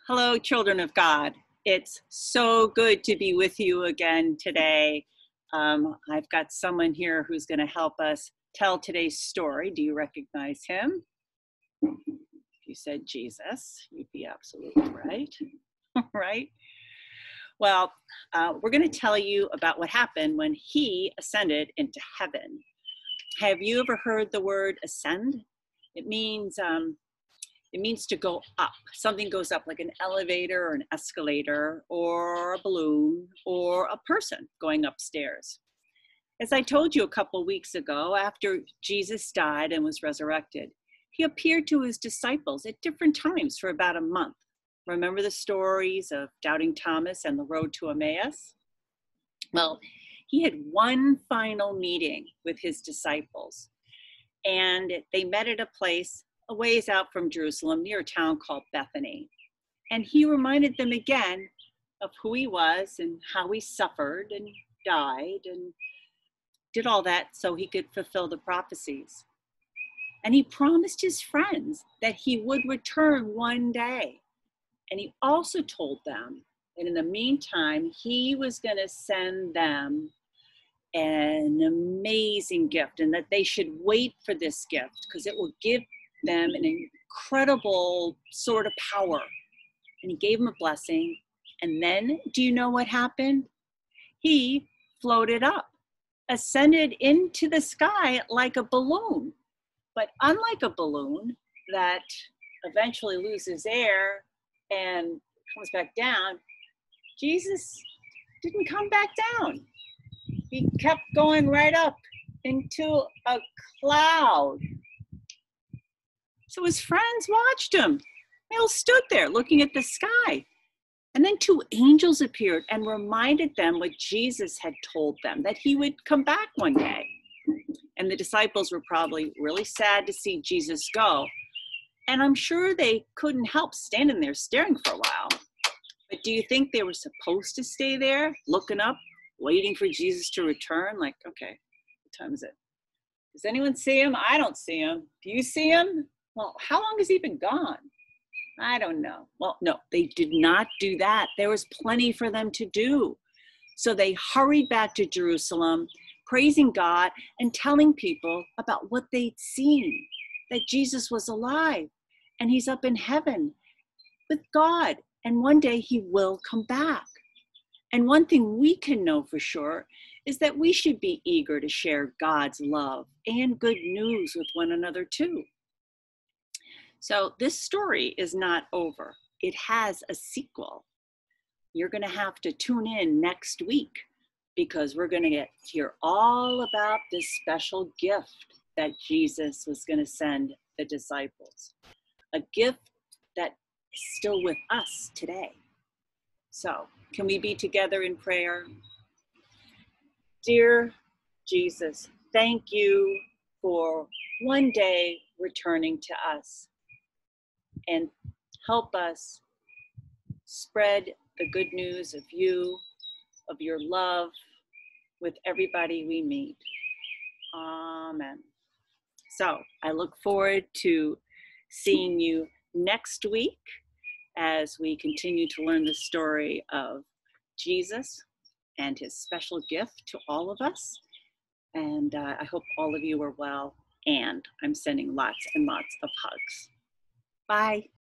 Hello, children of God. It's so good to be with you again today. I've got someone here who's going to help us tell today's story. Do you recognize him? If you said Jesus, you'd be absolutely right. Right? Well, we're going to tell you about what happened when he ascended into heaven. Have you ever heard the word ascend? It means to go up. Something goes up like an elevator or an escalator or a balloon or a person going upstairs. As I told you a couple weeks ago, after Jesus died and was resurrected, he appeared to his disciples at different times for about a month. Remember the stories of doubting Thomas and the road to Emmaus? Well, he had one final meeting with his disciples, and they met at a place a ways out from Jerusalem, near a town called Bethany. And he reminded them again of who he was and how he suffered and died and did all that so he could fulfill the prophecies. And he promised his friends that he would return one day. And he also told them that in the meantime, he was going to send them an amazing gift and that they should wait for this gift because it will give them an incredible sort of power. And he gave them a blessing. And then, do you know what happened? He floated up, ascended into the sky like a balloon. But unlike a balloon that eventually loses air and comes back down, Jesus didn't come back down. He kept going right up into a cloud. So his friends watched him. They all stood there looking at the sky. And then two angels appeared and reminded them what Jesus had told them, that he would come back one day. And the disciples were probably really sad to see Jesus go. And I'm sure they couldn't help standing there staring for a while. But do you think they were supposed to stay there, looking up, waiting for Jesus to return? Like, okay, what time is it? Does anyone see him? I don't see him. Do you see him? Well, how long has he been gone? I don't know. Well, no, they did not do that. There was plenty for them to do. So they hurried back to Jerusalem, praising God and telling people about what they'd seen, that Jesus was alive and he's up in heaven with God. And one day he will come back. And one thing we can know for sure is that we should be eager to share God's love and good news with one another too. So this story is not over. It has a sequel. You're going to have to tune in next week because we're going to hear all about this special gift that Jesus was going to send the disciples. A gift that is still with us today. So, can we be together in prayer? Dear Jesus, thank you for one day returning to us. And help us spread the good news of you, of your love, with everybody we meet. Amen. So I look forward to seeing you next week as we continue to learn the story of Jesus and his special gift to all of us. And I hope all of you are well, and I'm sending lots and lots of hugs. Bye.